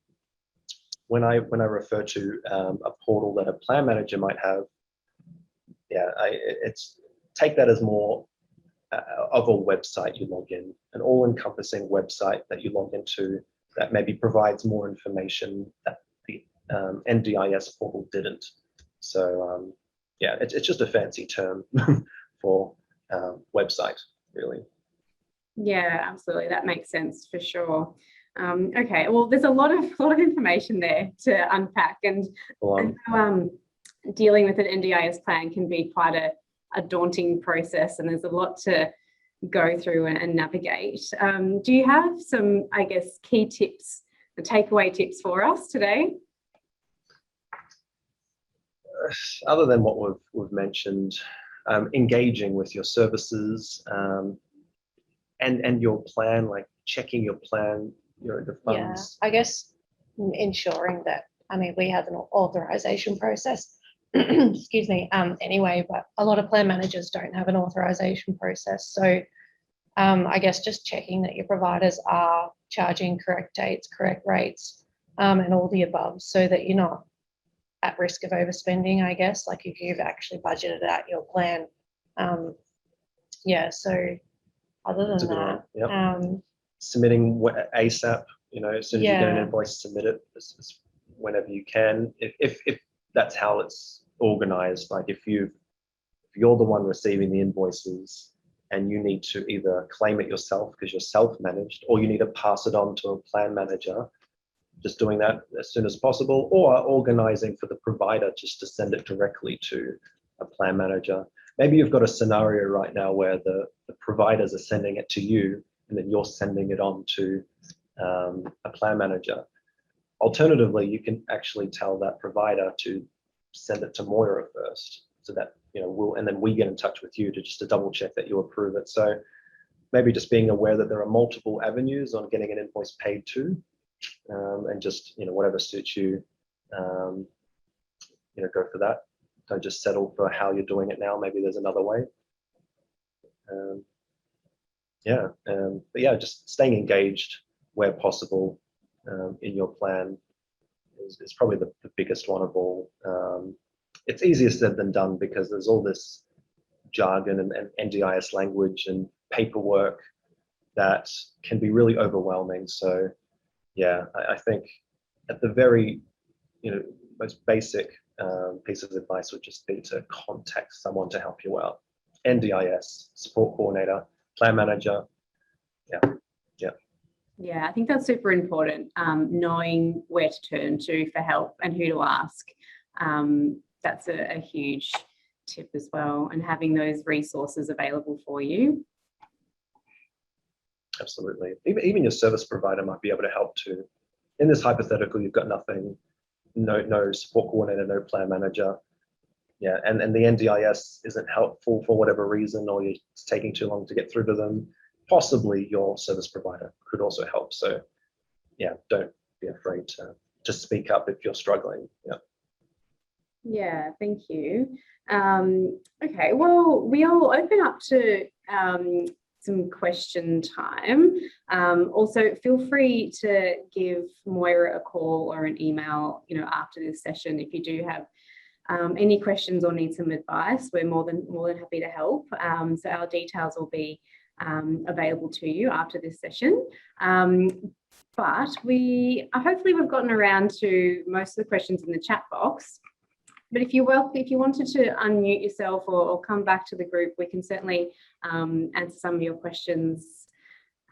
when I refer to a portal that a plan manager might have, it's take that as more of a website you log in, an all-encompassing website that you log into that maybe provides more information that the NDIS portal didn't. So it's just a fancy term for website, really. Yeah, absolutely. That makes sense for sure. Okay, well, there's a lot of information there to unpack, and dealing with an NDIS plan can be quite a daunting process, and there's a lot to go through and navigate. Do you have some, I guess, key tips, the takeaway tips for us today? Other than what we've mentioned, engaging with your services and your plan, like checking your plan, the funds. Yeah, I guess ensuring that, I mean, we have an authorization process, excuse me, anyway, but a lot of plan managers don't have an authorization process. So I guess just checking that your providers are charging correct dates, correct rates, and all the above, so that you're not at risk of overspending, I guess, like if you've actually budgeted out your plan. So other than that, yep. Submitting ASAP, as soon as you get an invoice, submit it whenever you can. If that's how it's organized, like if you're the one receiving the invoices and you need to either claim it yourself because you're self-managed, or you need to pass it on to a plan manager, just doing that as soon as possible, or organizing for the provider just to send it directly to a plan manager. Maybe you've got a scenario right now where the providers are sending it to you and then you're sending it on to a plan manager. Alternatively, you can actually tell that provider to send it to MOIRA first, so that and then we get in touch with you to double check that you approve it. So maybe just being aware that there are multiple avenues on getting an invoice paid to, and just whatever suits you, go for that. Don't just settle for how you're doing it now. Maybe there's another way. Just staying engaged where possible in your plan is probably the biggest one of all. It's easier said than done because there's all this jargon and NDIS language and paperwork that can be really overwhelming. So I think at the very most basic piece of advice would just be to contact someone to help you out. NDIS, support coordinator, plan manager. Yeah, I think that's super important, knowing where to turn to for help and who to ask. That's a huge tip as well, and having those resources available for you. Absolutely. Even your service provider might be able to help too. In this hypothetical, you've got nothing, no support coordinator, no plan manager. Yeah, and the NDIS isn't helpful for whatever reason, or it's taking too long to get through to them. Possibly your service provider could also help. So don't be afraid to speak up if you're struggling. Yeah, thank you. Okay, well, we'll open up to some question time. Also, feel free to give MOIRA a call or an email, after this session if you do have any questions or need some advice. We're more than happy to help. So our details will be available to you after this session. But hopefully we've gotten around to most of the questions in the chat box. But if you wanted to unmute yourself or come back to the group, we can certainly answer some of your questions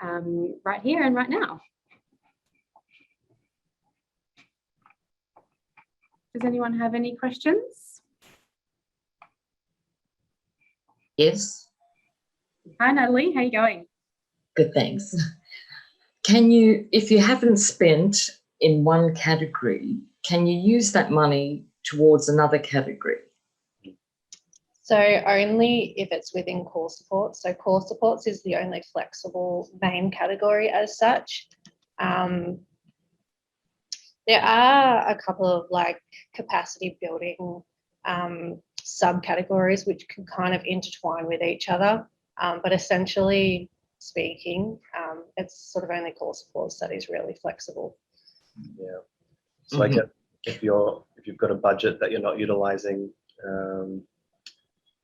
right here and right now. Does anyone have any questions? Yes. Hi, Natalie. How are you going? Good, thanks. Can you, if you haven't spent in one category, can you use that money towards another category? So only if it's within core supports. So core supports is the only flexible main category as such. There are a couple of capacity building subcategories which can kind of intertwine with each other. But essentially speaking, it's sort of only core supports that is really flexible. Yeah. So I get if you've got a budget that you're not utilizing, and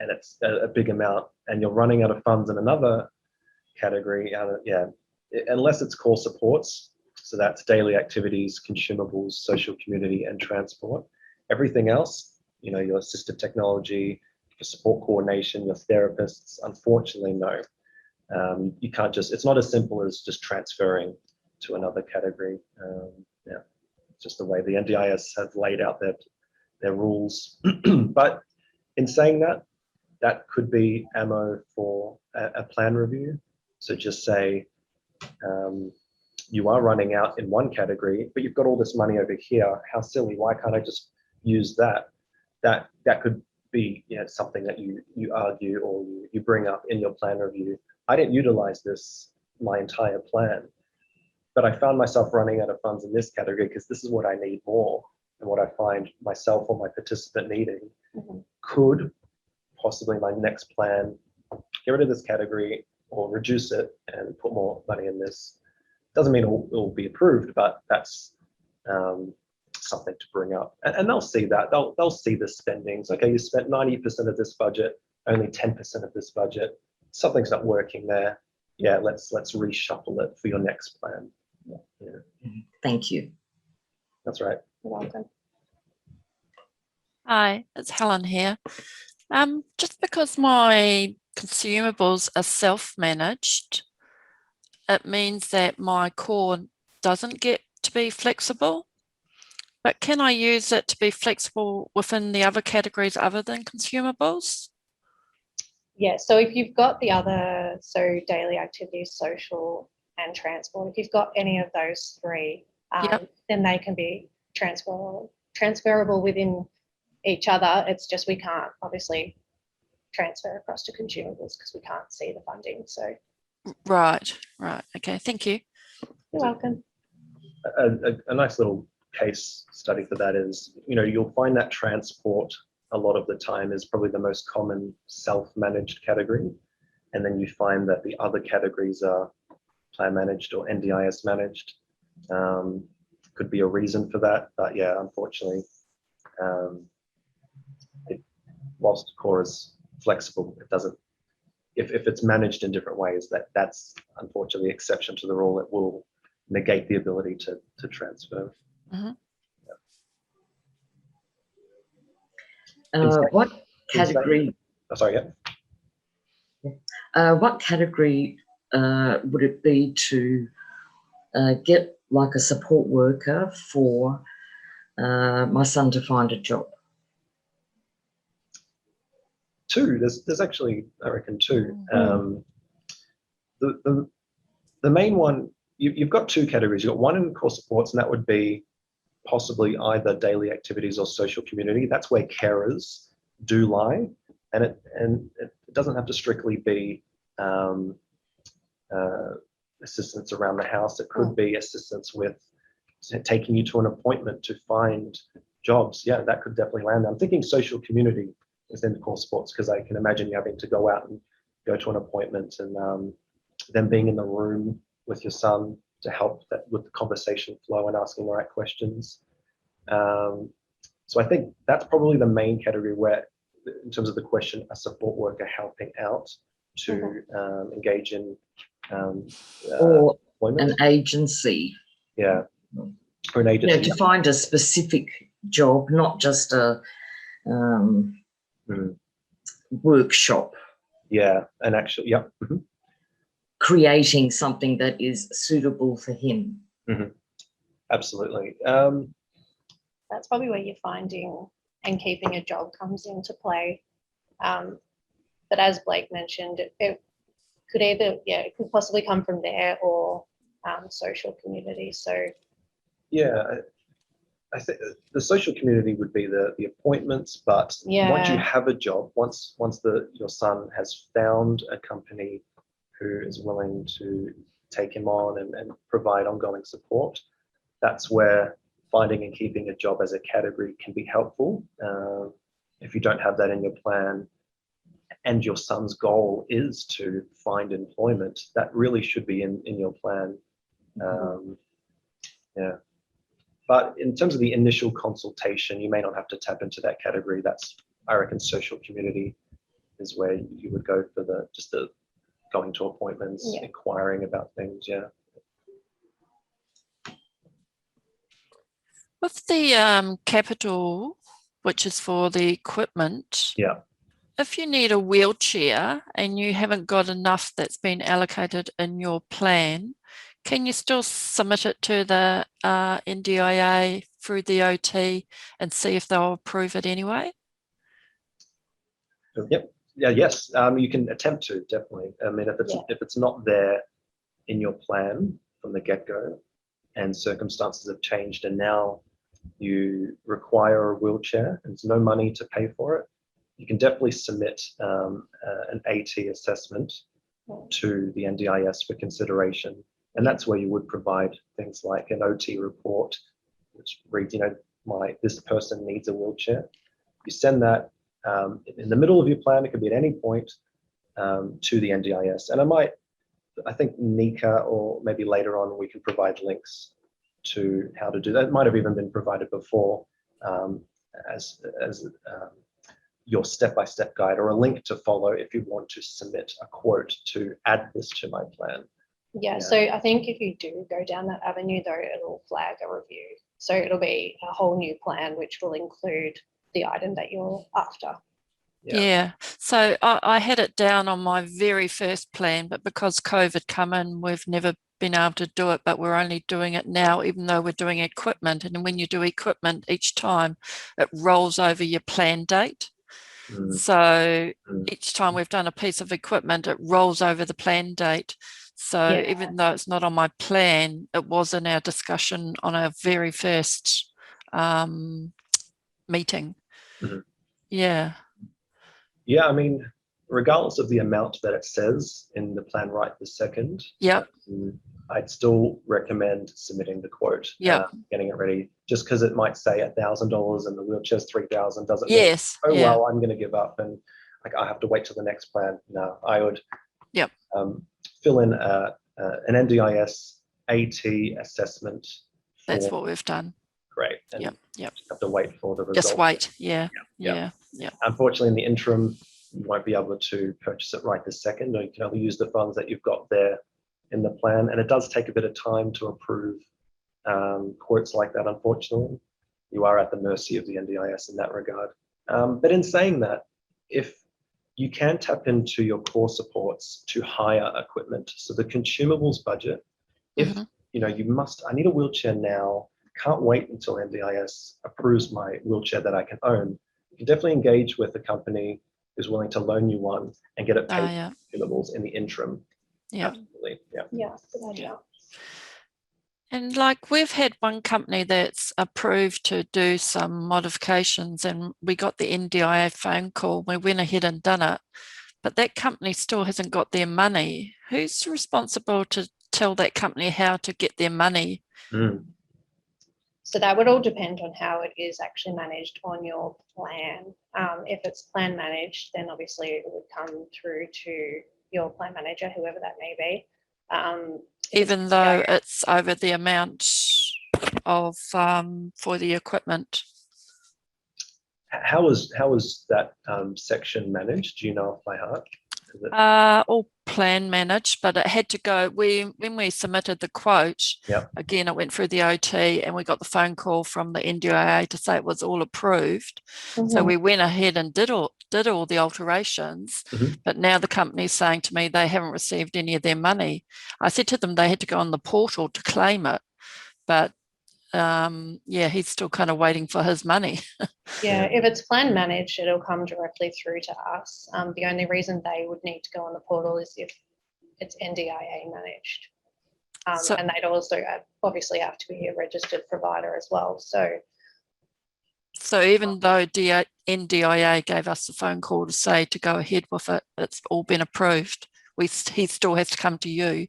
it's a big amount, and you're running out of funds in another category, unless it's core supports, so that's daily activities, consumables, social community, and transport. Everything else, your assistive technology, your support coordination, your therapists, unfortunately, no. You can't it's not as simple as just transferring to another category. It's just the way the NDIS have laid out their rules. But in saying that, that could be ammo for a plan review. So just say you are running out in one category, but you've got all this money over here. How silly! Why can't I just use that? That could be something that you argue or you bring up in your plan review. I didn't utilize this my entire plan, but I found myself running out of funds in this category because this is what I need more, and what I find myself or my participant needing. Could possibly my next plan get rid of this category or reduce it and put more money in this. Doesn't mean it will be approved, but that's something to bring up. And they'll see that. They'll see the spendings. Okay, you spent 90% of this budget, only 10% of this budget. Something's not working there. Yeah, let's reshuffle it for your next plan. Yeah. Thank you. That's right. You're welcome. Hi, it's Helen here. Just because my consumables are self-managed, it means that my core doesn't get to be flexible. But can I use it to be flexible within the other categories other than consumables? Yeah, so if you've got the other, so daily activities, social and transport, if you've got any of those three, then they can be transferable within each other. It's just we can't obviously transfer across to consumables because we can't see the funding. So Right. Okay, thank you. You're welcome. A nice little case study for that is, you'll find that transport a lot of the time is probably the most common self-managed category. And then you find that the other categories are plan managed or NDIS managed. Could be a reason for that, but yeah, unfortunately, whilst core is flexible, it doesn't, if it's managed in different ways, that's unfortunately the exception to the rule. It will negate the ability to transfer. What category? What category would it be to get like a support worker for my son to find a job? Two. There's actually, I reckon, two. The main one, you've got two categories. You've got one in core supports, and that would be possibly either daily activities or social community. That's where carers do lie, and it doesn't have to strictly be assistance around the house. It could be assistance with taking you to an appointment to find jobs. Yeah, that could definitely land there. I'm thinking social community is in the core sports because I can imagine you having to go out and go to an appointment and then being in the room with your son to help with the conversation flow and asking the right questions. So I think that's probably the main category where, in terms of the question, a support worker helping out to engage in or employment. An agency. Yeah, or an agency. To find a specific job, not just a workshop. Yeah, and actually, yeah. Creating something that is suitable for him. Absolutely. That's probably where you're finding and keeping a job comes into play. But as Blake mentioned, it could either, it could possibly come from there or social community. So yeah, I think the social community would be the appointments, but once you have a job, once your son has found a company who is willing to take him on and provide ongoing support, that's where finding and keeping a job as a category can be helpful. If you don't have that in your plan and your son's goal is to find employment, that really should be in your plan. Yeah. But in terms of the initial consultation, you may not have to tap into that category. That's, I reckon, social community is where you would go for the going to appointments, Yeah. inquiring about things. Yeah. With the capital, which is for the equipment, Yeah. if you need a wheelchair and you haven't got enough that's been allocated in your plan, can you still submit it to the NDIA through the OT and see if they'll approve it anyway? Yep. Yeah. Yes. You can attempt to, definitely. I mean, if it's not there in your plan from the get-go, and circumstances have changed, and now you require a wheelchair and there's no money to pay for it, you can definitely submit an AT assessment to the NDIS for consideration. And that's where you would provide things like an OT report, which reads, this person needs a wheelchair. You send that in the middle of your plan. It could be at any point to the NDIS. And I think Nika, or maybe later on, we can provide links to how to do that. It might have even been provided before as your step-by-step guide, or a link to follow if you want to submit a quote to add this to my plan. Yeah, so I think if you do go down that avenue, though, it'll flag a review. So it'll be a whole new plan, which will include the item that you're after. Yeah. So I had it down on my very first plan, but because COVID come in, we've never been able to do it, but we're only doing it now, even though we're doing equipment. And when you do equipment, each time it rolls over your plan date. So each time we've done a piece of equipment, it rolls over the plan date. So even though it's not on my plan, it was in our discussion on our very first meeting. Yeah. Yeah, I mean, regardless of the amount that it says in the plan right this second, I'd still recommend submitting the quote, getting it ready. Just because it might say $1,000 and the wheelchair's $3,000 doesn't mean, well, I'm going to give up and I have to wait till the next plan. No, I would fill in an NDIS AT assessment. That's what we've done. Great. And just have to wait for the result. Just wait. Yeah. Unfortunately, in the interim, you won't be able to purchase it right this second, or you can only use the funds that you've got there in the plan. And it does take a bit of time to approve quotes like that, unfortunately. You are at the mercy of the NDIS in that regard. But in saying that, if you can tap into your core supports to hire equipment, so the consumables budget, if I need a wheelchair now, can't wait until NDIS approves my wheelchair that I can own, you can definitely engage with a company who's willing to loan you one and get it paid consumables in the interim. Absolutely. Good idea. And like we've had one company that's approved to do some modifications, and we got the NDIA phone call. We went ahead and done it, but that company still hasn't got their money. Who's responsible to tell that company how to get their money? So that would all depend on how it is actually managed on your plan. If it's plan managed, then obviously it would come through to your plan manager, whoever that may be. Even though it's over the amount of for the equipment. How is that section managed? Do you know off by heart? All plan managed, but it had to go. When we submitted the quote, again, it went through the OT, and we got the phone call from the NDIA to say it was all approved. So we went ahead and did all the alterations, but now the company's saying to me they haven't received any of their money. I said to them they had to go on the portal to claim it, but he's still kind of waiting for his money. If it's plan managed, it'll come directly through to us. The only reason they would need to go on the portal is if it's NDIA managed. And they'd also obviously have to be a registered provider as well. So even though NDIA gave us a phone call to say to go ahead with it, it's all been approved, he still has to come to you.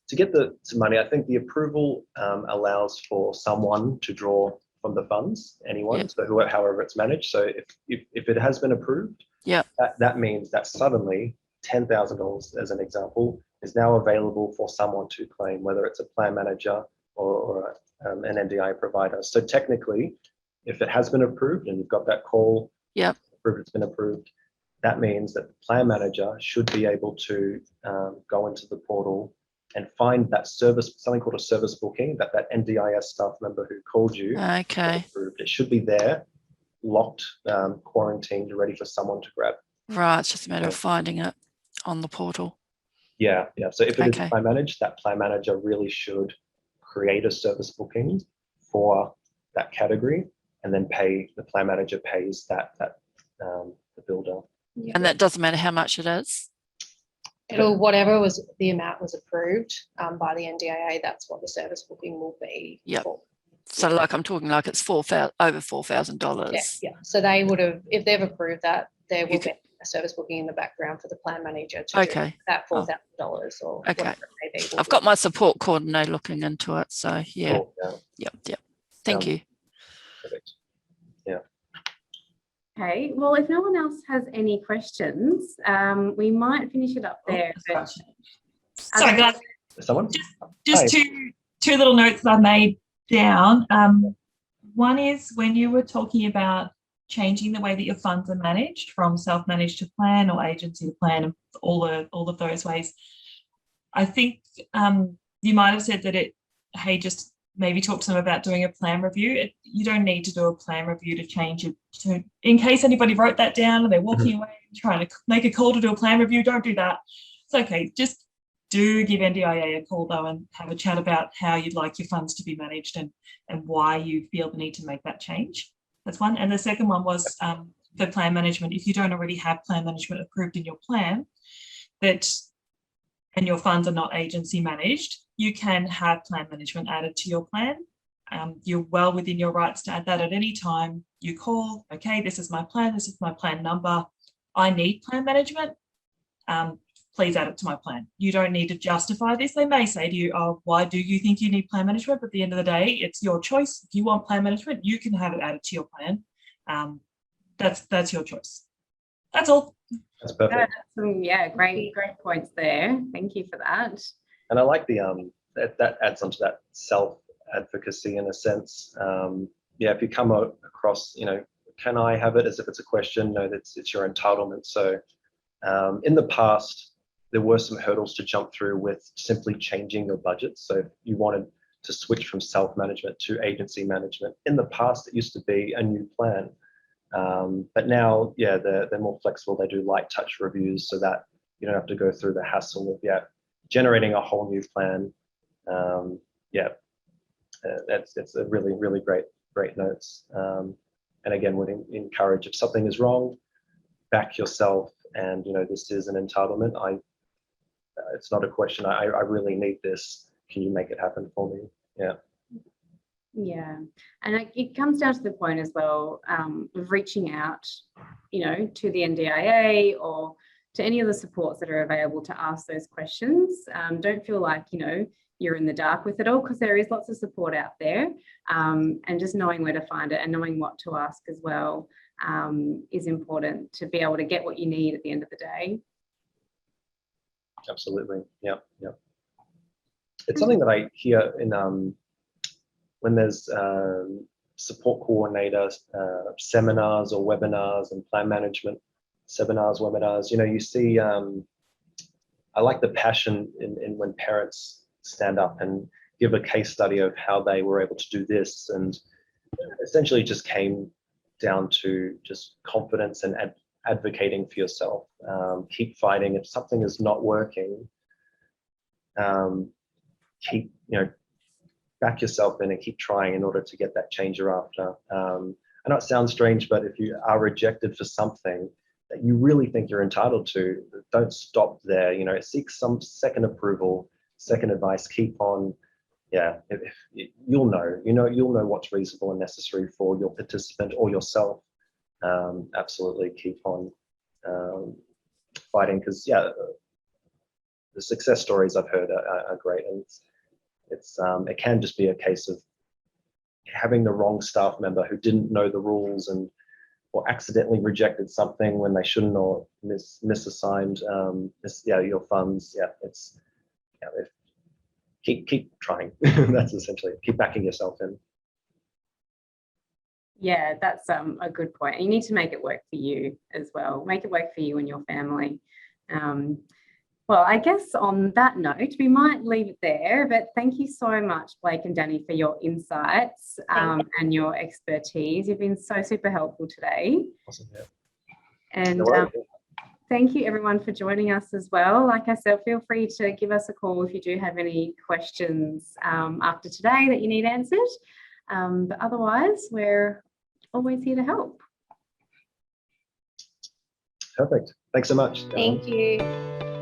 To get the money, I think the approval allows for someone to draw from the funds, anyone, so however it's managed. So if it has been approved, that means that suddenly $10,000, as an example, is now available for someone to claim, whether it's a plan manager or an NDIA provider. So technically, if it has been approved and you've got that call, Yep. approved, it's been approved, that means that the plan manager should be able to go into the portal and find that service, something called a service booking, that NDIS staff member who called you. Okay. Approved. It should be there, locked, quarantined, ready for someone to grab. Right. It's just a matter of finding it on the portal. Yeah. So if it is Okay. plan managed, that plan manager really should create a service booking for that category, and then the plan manager pays the builder. And that doesn't matter how much it is. It'll, whatever was the amount was approved by the NDIA, that's what the service booking will be. Yep. For. So like I'm talking like it's over $4,000. Yeah. So they would have, if they've approved that, there will could- be a service booking in the background for the plan manager to do that $4,000 or Okay. whatever it may be. I've got my support coordinator looking into it. So yeah. Cool, yeah. Yep. Thank you. Perfect. Okay, well, if no one else has any questions, we might finish it up there. But Sorry, guys. Someone? Just two little notes that I made down. One is when you were talking about changing the way that your funds are managed from self-managed to plan or agency to plan, and all of those ways. I think you might have said that just maybe talk to them about doing a plan review. You don't need to do a plan review to change it. In case anybody wrote that down and they're walking away trying to make a call to do a plan review, don't do that. It's okay. Just do give NDIA a call though and have a chat about how you'd like your funds to be managed and why you feel the need to make that change. That's one. And the second one was for plan management. If you don't already have plan management approved in your plan, and your funds are not agency managed, you can have plan management added to your plan. You're well within your rights to add that at any time. You call, okay, this is my plan, this is my plan number. I need plan management. Please add it to my plan. You don't need to justify this. They may say to you, oh, why do you think you need plan management? But at the end of the day, it's your choice. If you want plan management, you can have it added to your plan. That's your choice. That's all. That's perfect. Great points there. Thank you for that. And I like the that adds onto that self-advocacy in a sense. If you come across, can I have it, as if it's a question? No, it's your entitlement. So in the past, there were some hurdles to jump through with simply changing your budget. So if you wanted to switch from self-management to agency management, in the past, it used to be a new plan. But now, they're more flexible. They do light touch reviews so that you don't have to go through the hassle of generating a whole new plan. That's a really, really great notes. And again, would encourage, if something is wrong, back yourself. And this is an entitlement. It's not a question. I really need this. Can you make it happen for me? Yeah, and it comes down to the point as well of reaching out, to the NDIA or to any of the supports that are available to ask those questions. Don't feel like, you're in the dark with it all, because there is lots of support out there, and just knowing where to find it and knowing what to ask as well is important to be able to get what you need at the end of the day. Absolutely. Yeah. It's something that I hear in when there's support coordinators, seminars or webinars and plan management seminars, webinars, you see, I like the passion in when parents stand up and give a case study of how they were able to do this, and essentially it just came down to just confidence and advocating for yourself. Keep fighting. If something is not working, keep, back yourself in and keep trying in order to get that change you're after. I know it sounds strange, but if you are rejected for something that you really think you're entitled to, don't stop there. Seek some second approval, second advice. Keep on. If you'll know what's reasonable and necessary for your participant or yourself. Absolutely keep on fighting, because the success stories I've heard are great, and it can just be a case of having the wrong staff member who didn't know the rules or accidentally rejected something when they shouldn't, or misassigned your funds. keep trying. That's essentially it. Keep backing yourself in. Yeah, that's a good point. You need to make it work for you as well. Make it work for you and your family. Well, I guess on that note, we might leave it there, but thank you so much, Blake and Danny, for your insights and your expertise. You've been so super helpful today. Awesome, yeah. And No worries. thank you everyone for joining us as well. Like I said, feel free to give us a call if you do have any questions after today that you need answered. But otherwise, we're always here to help. Perfect. Thanks so much. Thank you.